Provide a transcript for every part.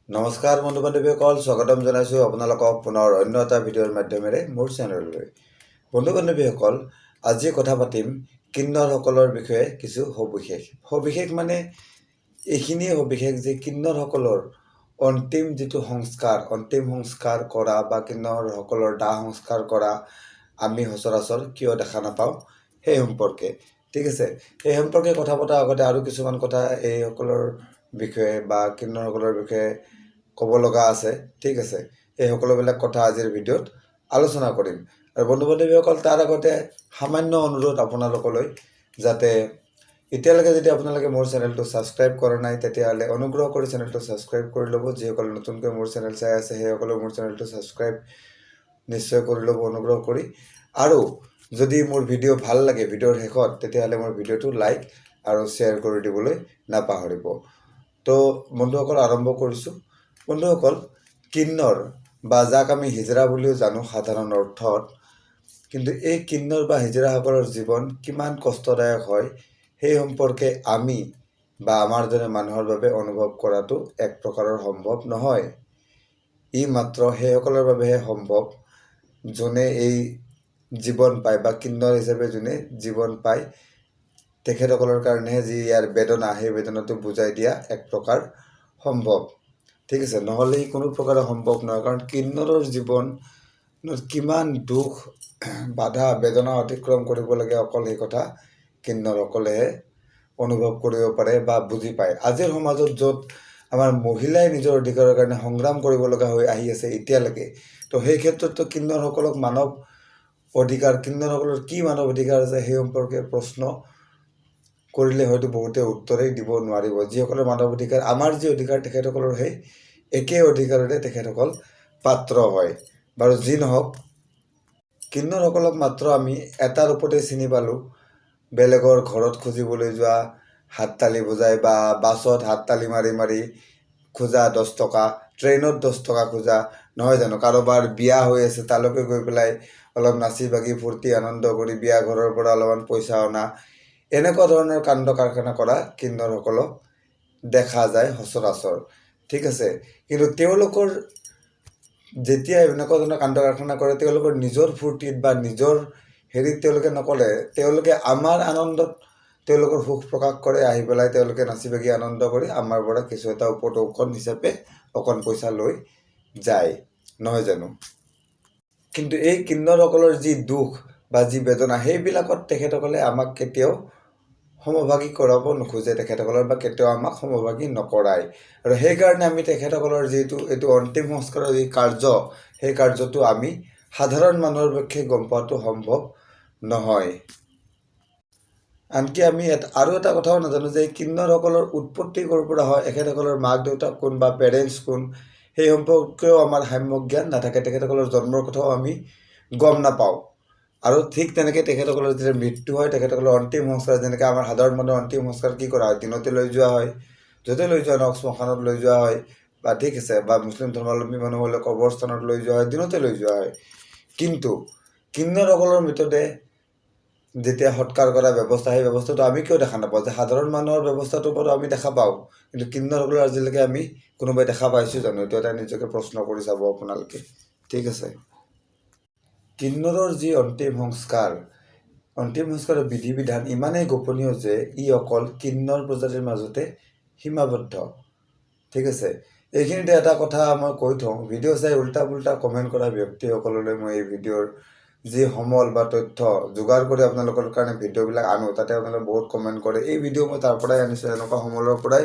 নমস্কাৰ বন্ধু বান্ধৱীসকল, স্বাগতম জনাইছোঁ আপোনালোকক পুনৰ অন্য এটা ভিডিঅ'ৰ মাধ্যমেৰে মোৰ চেনেললৈ। বন্ধু বান্ধৱীসকল, আজি কথা পাতিম কিন্নৰসকলৰ বিষয়ে কিছু সবিশেষ মানে এইখিনিয়ে সবিশেষ যে কিন্নৰসকলৰ অন্তিম যিটো সংস্কাৰ কৰা বা কিন্নৰসকলৰ দাহ সংস্কাৰ কৰা আমি সচৰাচৰ কিয় দেখা নাপাওঁ সেই সম্পৰ্কে। ঠিক আছে, এই সম্পৰ্কে কথা পতাৰ আগতে আৰু কিছুমান কথা এইসকলৰ বিষয়ে বা কিন্নৰসকলৰ বিষয়ে ক'ব লগা আছে। ঠিক আছে, এই সকলোবিলাক কথা আজিৰ ভিডিঅ'ত আলোচনা কৰিম। আৰু বন্ধু বান্ধৱীসকল, তাৰ আগতে সামান্য অনুৰোধ আপোনালোকলৈ, যাতে এতিয়ালৈকে যদি আপোনালোকে মোৰ চেনেলটো ছাবস্ক্ৰাইব কৰা নাই তেতিয়াহ'লে অনুগ্ৰহ কৰি চেনেলটো ছাবস্ক্ৰাইব কৰি ল'ব। যিসকলে নতুনকৈ মোৰ চেনেল চাই আছে সেইসকলে মোৰ চেনেলটো ছাবস্ক্ৰাইব নিশ্চয় কৰি ল'ব অনুগ্ৰহ কৰি। আৰু যদি মোৰ ভিডিঅ' ভাল লাগে ভিডিঅ'ৰ শেষত, তেতিয়াহ'লে মোৰ ভিডিঅ'টো লাইক আৰু শ্বেয়াৰ কৰি দিবলৈ নাপাহৰিব। তো বন্ধুসকল, আৰম্ভ কৰিছোঁ। বন্ধুসকল, কিন্নৰ বা যাক আমি হিজৰা বুলিও জানো সাধাৰণ অৰ্থত, কিন্তু এই কিন্নৰ বা হিজৰাসকলৰ জীৱন কিমান কষ্টদায়ক হয় সেই সম্পৰ্কে আমি বা আমাৰ দৰে মানুহৰ বাবে অনুভৱ কৰাটো এক প্ৰকাৰৰ সম্ভৱ নহয়। ই মাত্ৰ সেইসকলৰ বাবেহে সম্ভৱ যোনে এই জীৱন পায় বা কিন্নৰ হিচাপে যোনে জীৱন পায়, তেখেতসকলৰ কাৰণেহে যি ইয়াৰ বেদনা, সেই বেদনাটো বুজাই দিয়া এক প্ৰকাৰ সম্ভৱ। ঠিক আছে, নহ'লে কোনো প্ৰকাৰে সম্ভৱ নহয়। কাৰণ কিন্নৰৰ জীৱনত কিমান দুখ বাধা বেদনা অতিক্ৰম কৰিব লাগে, অকল সেই কথা কিন্নৰসকলেহে অনুভৱ কৰিব পাৰে বা বুজি পায়। আজিৰ সমাজত য'ত আমাৰ মহিলাই নিজৰ অধিকাৰৰ কাৰণে সংগ্ৰাম কৰিব লগা হৈ আহি আছে এতিয়ালৈকে, তো সেই ক্ষেত্ৰততো কিন্নৰসকলক মানৱ অধিকাৰ, কিন্নৰসকলৰ কি মানৱ অধিকাৰ আছে সেই সম্পৰ্কে প্ৰশ্ন কৰিলে হয়তো বহুতে উত্তৰেই দিব নোৱাৰিব। যিসকলৰ মানৱ অধিকাৰ, আমাৰ যি অধিকাৰ, তেখেতসকলৰ সেই একে অধিকাৰতে তেখেতসকল পাত্ৰ হয়। বাৰু যি নহওক, কিন্নৰসকলক মাত্ৰ আমি এটা ৰূপতে চিনি পালোঁ, বেলেগৰ ঘৰত খুজিবলৈ যোৱা, হাততালি বজাই বা বাছত হাততালি মাৰি মাৰি খোজা 10 টকা, ট্ৰেইনত 10 টকা খোজা, নহয় জানো? কাৰোবাৰ বিয়া হৈ আছে তালৈকে গৈ পেলাই অলপ নাচি বাগি ফূৰ্তি আনন্দ কৰি বিয়া ঘৰৰ পৰা অলপমান পইচা অনা, এনেকুৱা ধৰণৰ কাণ্ড কাৰখানা কৰা কিন্নৰসকলক দেখা যায় সচৰাচৰ। ঠিক আছে, কিন্তু তেওঁলোকৰ যেতিয়া এনেকুৱা ধৰণৰ কাণ্ড কাৰখানা কৰে, তেওঁলোকৰ নিজৰ ফূৰ্তিত বা নিজৰ হেৰিত তেওঁলোকে নকৰে, তেওঁলোকে আমাৰ আনন্দত তেওঁলোকৰ সুখ প্ৰকাশ কৰে। আহি পেলাই তেওঁলোকে নাচি বাগি আনন্দ কৰি আমাৰ পৰা কিছু এটা উপটৌকন হিচাপে অকণ পইচা লৈ যায়, নহয় জানো? কিন্তু এই কিন্নৰসকলৰ যি দুখ বা যি বেদনা, সেইবিলাকত তেখেতসকলে আমাক কেতিয়াও সমভাগী কৰাব নোখোজে তেখেতসকলৰ, বা কেতিয়াও আমাক সমভাগী নকৰায়। আৰু সেইকাৰণে আমি তেখেতসকলৰ যিটো এইটো অন্তিম সংস্কাৰৰ যি কাৰ্য, সেই কাৰ্যটো আমি সাধাৰণ মানুহৰ পক্ষে গম পোৱাটো সম্ভৱ নহয়। আনকি আমি আৰু এটা কথাও নাজানো যে কিন্নৰসকলৰ উৎপত্তি ক'ৰ পৰা হয়, এখেতসকলৰ মাক দেউতাক কোন বা পেৰেণ্টছ কোন, সেই সম্পৰ্কেও আমাৰ সাম্যক জ্ঞান নাথাকে। তেখেতসকলৰ জন্মৰ কথাও আমি গম নাপাওঁ। আৰু ঠিক তেনেকৈ তেখেতসকলৰ যেতিয়া মৃত্যু হয়, তেখেতসকলৰ অন্তিম সংস্কাৰ, যেনেকৈ আমাৰ সাধাৰণ মানুহৰ অন্তিম সংস্কাৰ কি কৰা হয়, দিনতে লৈ যোৱা হয়, য'তে লৈ যোৱা নহওক, শ্মশানত লৈ যোৱা হয়, বা ঠিক আছে, বা মুছলিম ধৰ্মাৱলম্বী মানুহ হ'লে কবৰস্থানত লৈ যোৱা হয়, দিনতে লৈ যোৱা হয়। কিন্তু কিন্নৰসকলৰ মৃতদেহ যেতিয়া সৎকাৰ কৰা ব্যৱস্থা, সেই ব্যৱস্থাটো আমি কিয় দেখা নাপাওঁ? যে সাধাৰণ মানুহৰ ব্যৱস্থাটো বাৰু আমি দেখা পাওঁ, কিন্তু কিন্নৰসকলৰ আজিলৈকে আমি কোনোবাই দেখা পাইছোঁ জানো? এইটো এটা নিজকে প্ৰশ্ন কৰি চাব আপোনালোকে। ঠিক আছে, কিন্নৰৰ যি অন্তিম সংস্কাৰৰ বিধি বিধান ইমানেই গোপনীয় যে ই অকল কিন্নৰ প্ৰজাতিৰ মাজতে সীমাবদ্ধ। ঠিক আছে, এইখিনিতে এটা কথা মই কৈ থওঁ, ভিডিঅ' চাই উল্টা পুল্টা কমেণ্ট কৰা ব্যক্তিসকললৈ মই এই ভিডিঅ'ৰ যি সমল বা তথ্য যোগাৰ কৰি আপোনালোকৰ কাৰণে ভিডিঅ'বিলাক আনো, তাতে আপোনালোকে বহুত কমেণ্ট কৰে। এই ভিডিঅ' মই তাৰ পৰাই আনিছোঁ, এনেকুৱা সমলৰ পৰাই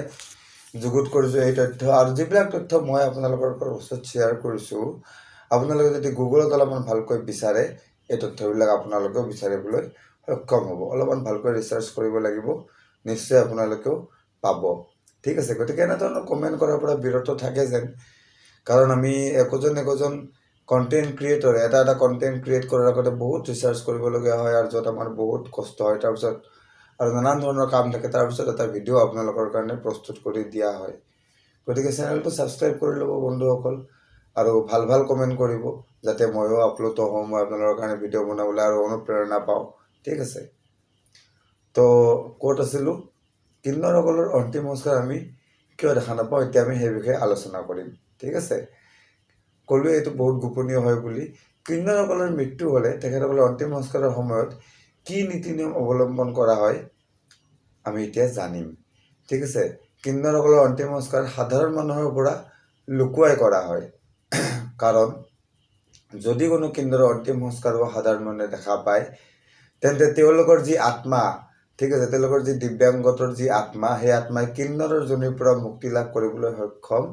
যুগুত কৰিছোঁ এই তথ্য। আৰু যিবিলাক তথ্য মই আপোনালোকৰ ওচৰত শ্বেয়াৰ কৰিছোঁ, আপোনালোকে যদি গুগলত অলপমান ভালকৈ বিচাৰে, এই তথ্যবিলাক আপোনালোকেও বিচাৰিবলৈ সক্ষম হ'ব। অলপমান ভালকৈ ৰিচাৰ্চ কৰিব লাগিব, নিশ্চয় আপোনালোকেও পাব। ঠিক আছে, গতিকে এনেধৰণৰ কমেণ্ট কৰাৰ পৰা বিৰত থাকে যেন, কাৰণ আমি একোজন কণ্টেণ্ট ক্ৰিয়েটৰ, এটা কণ্টেণ্ট ক্ৰিয়েট কৰাৰ আগতে বহুত ৰিচাৰ্চ কৰিবলগীয়া হয়, আৰু য'ত আমাৰ বহুত কষ্ট হয়, তাৰপিছত আৰু নানান ধৰণৰ কাম থাকে, তাৰপিছত এটা ভিডিঅ' আপোনালোকৰ কাৰণে প্ৰস্তুত কৰি দিয়া হয়। গতিকে চেনেলটো ছাবস্ক্ৰাইব কৰি ল'ব বন্ধুসকল, আৰু ভাল ভাল কমেণ্ট কৰিব, যাতে ময়ো আপলোড হওঁ, মই আপোনালোকৰ কাৰণে ভিডিঅ' বনাবলৈ আৰু অনুপ্ৰেৰণা পাওঁ। ঠিক আছে, তো ক'ত আছিলোঁ? কিন্নৰসকলৰ অন্তিম সংস্কাৰ আমি কিয় দেখা নাপাওঁ এতিয়া আমি সেই বিষয়ে আলোচনা কৰিম ঠিক আছে ক'লোৱে এইটো বহুত গোপনীয় হয় বুলি কিন্নৰসকলৰ মৃত্যু হ'লে তেখেতসকলৰ অন্তিম সংস্কাৰৰ সময়ত কি নীতি নিয়ম অৱলম্বন কৰা হয় আমি এতিয়া জানিম ঠিক আছে কিন্নৰসকলৰ অন্তিম সংস্কাৰ সাধাৰণ মানুহৰ পৰা লুকুৱাই কৰা হয় কাৰণ যদি কোনো কিন্নৰৰ অন্তিম সংস্কাৰ সাধাৰণ মানুহে দেখা পায় তেন্তে তেওঁলোকৰ যি আত্মা ঠিক আছে তেওঁলোকৰ যি দিব্যাংগতৰ যি আত্মা সেই আত্মাই কিন্নৰৰ জনীৰ পৰা মুক্তি লাভ কৰিবলৈ সক্ষম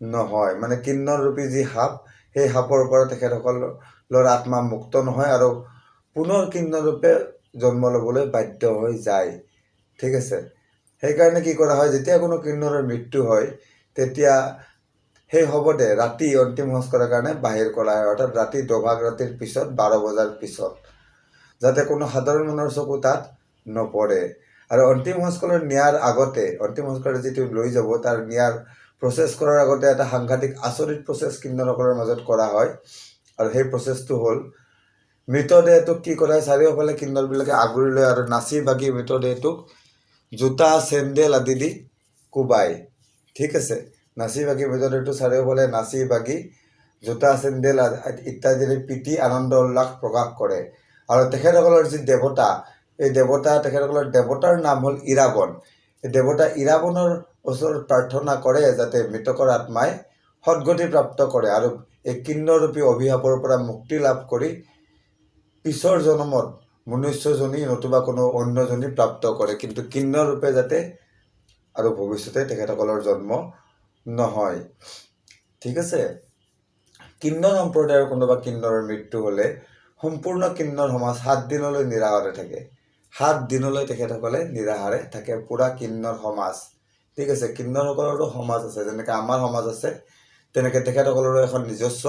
নহয় মানে কিন্নৰ ৰূপী যি সাপ সেই সাপৰ পৰা তেখেতসকলৰ আত্মা মুক্ত নহয় আৰু পুনৰ কিন্নৰ ৰূপে জন্ম ল'বলৈ বাধ্য হৈ যায় ঠিক আছে সেইকাৰণে কি কৰা হয় যেতিয়া কোনো কিন্নৰৰ মৃত্যু হয় তেতিয়া সেই শৱদেহ ৰাতি অন্তিম সংস্কাৰৰ কাৰণে বাহিৰ কৰা হয় অৰ্থাৎ ৰাতি দোভাগ ৰাতিৰ পিছত 12 বজাৰ পিছত যাতে কোনো সাধাৰণ মানুহৰ চকু তাত নপৰে আৰু অন্তিম সংস্কাৰৰ নিয়াৰ আগতে অন্তিম সংস্কাৰ যিটো লৈ যাব তাৰ নিয়াৰ প্ৰচেছ কৰাৰ আগতে এটা সাংঘাতিক আচৰিত প্ৰচেছ কিন্নৰসকলৰ মাজত কৰা হয় আৰু সেই প্ৰচেছটো হ'ল মৃতদেহটোক কি কৰা হয় চাৰিওফালে কিন্নৰবিলাকে আগুৰি লয় আৰু নাচি বাগি মৃতদেহটোক জোতা চেণ্ডেল আদি দি কোবাই ঠিক আছে নাচি বাগি মৃতদেহটো চাৰিওফালে নাচি বাগি জোতা চেণ্ডেল ইত্যাদিৰে পিটি আনন্দ উল্লাস প্ৰকাশ কৰে আৰু তেখেতসকলৰ যি দেৱতা এই দেৱতা তেখেতসকলৰ দেৱতাৰ নাম হ'ল ইৰাবন এই দেৱতা ইৰাবনৰ ওচৰত প্ৰাৰ্থনা কৰে যাতে মৃতকৰ আত্মাই সদ্গতি প্ৰাপ্ত কৰে আৰু এই কিন্নৰূপী অভিশাপৰ পৰা মুক্তি লাভ কৰি পিছৰ জন্মত মনুষ্যজনী নতুবা কোনো অন্যজনী প্ৰাপ্ত কৰে কিন্তু কিন্নৰ ৰূপে যাতে আৰু ভৱিষ্যতে তেখেতসকলৰ জন্ম নহয় ঠিক আছে কিন্নৰ সম্প্ৰদায়ৰ কোনোবা কিন্নৰৰ মৃত্যু হ'লে সম্পূৰ্ণ কিন্নৰ সমাজ 7 দিনলৈ নিৰাহাৰে থাকে 7 দিনলৈ তেখেতসকলে নিৰাহাৰে থাকে পুৰা কিন্নৰ সমাজ ঠিক আছে কিন্নৰসকলৰো সমাজ আছে যেনেকৈ আমাৰ সমাজ আছে তেনেকৈ তেখেতসকলৰো এখন নিজস্ব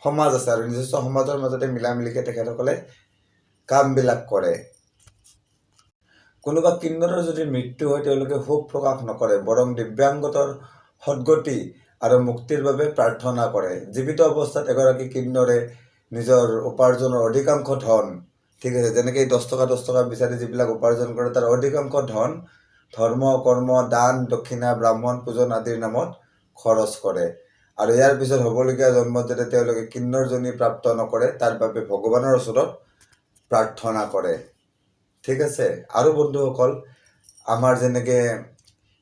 সমাজ আছে আৰু নিজস্ব সমাজৰ মাজতে মিলামিলিকৈ তেখেতসকলে কামবিলাক কৰে কোনোবা কিন্নৰৰ যদি মৃত্যু হয় তেওঁলোকে শোক প্ৰকাশ নকৰে বৰং দিব্যাংগতৰ সদ্গতি আৰু মুক্তিৰ বাবে প্ৰাৰ্থনা কৰে জীৱিত অৱস্থাত এগৰাকী কিন্নৰে নিজৰ উপাৰ্জনৰ অধিকাংশ ধন ঠিক আছে যেনেকৈ 10 টকা বিচাৰি যিবিলাক উপাৰ্জন কৰে তাৰ অধিকাংশ ধন ধৰ্ম কৰ্ম দান দক্ষিণা ব্ৰাহ্মণ পূজন আদিৰ নামত খৰচ কৰে আৰু ইয়াৰ পিছত হ'বলগীয়া জন্মত যাতে তেওঁলোকে কিন্নৰজনী প্ৰাপ্ত নকৰে তাৰ বাবে ভগৱানৰ ওচৰত প্ৰাৰ্থনা কৰে ঠিক আছে আৰু বন্ধুসকল আমাৰ যেনেকৈ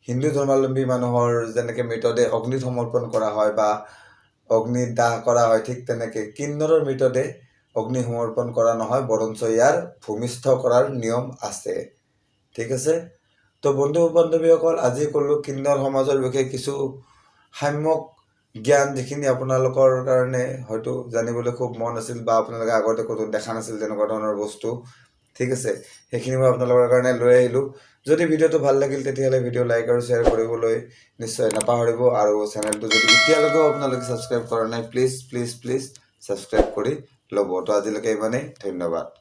হিন্দু ধৰ্মাৱলম্বী মানুহৰ যেনেকৈ মৃতদেহ অগ্নিত সমৰ্পণ কৰা হয় বা অগ্নিত দাহ কৰা হয় ঠিক তেনেকৈ কিন্নৰৰ মৃতদেহ অগ্নি সমৰ্পণ কৰা নহয় বৰঞ্চ ইয়াৰ ভূমিষ্ঠ কৰাৰ নিয়ম আছে ঠিক আছে তো বন্ধু বান্ধৱীসকল আজি ক'লোঁ কিন্নৰ সমাজৰ বিষয়ে কিছু সাম্যক জ্ঞান যিখিনি আপোনালোকৰ কাৰণে হয়তো জানিবলৈ খুব মন আছিল বা আপোনালোকে আগতে ক'তো দেখা নাছিল তেনেকুৱা ধৰণৰ বস্তু ঠিক আছে সেইখিনি মই আপোনালোকৰ কাৰণে লৈ আহিলোঁ যদি ভিডিঅ'টো ভাল লাগিল তেতিয়াহ'লে ভিডিঅ' লাইক আৰু শ্বেয়াৰ কৰিবলৈ নিশ্চয় নাপাহৰিব আৰু চেনেলটো যদি এতিয়ালৈকেও আপোনালোকে ছাবস্ক্ৰাইব কৰা নাই প্লিজ ছাবস্ক্ৰাইব কৰি ল'ব তো আজিলৈকে ইমানেই ধন্যবাদ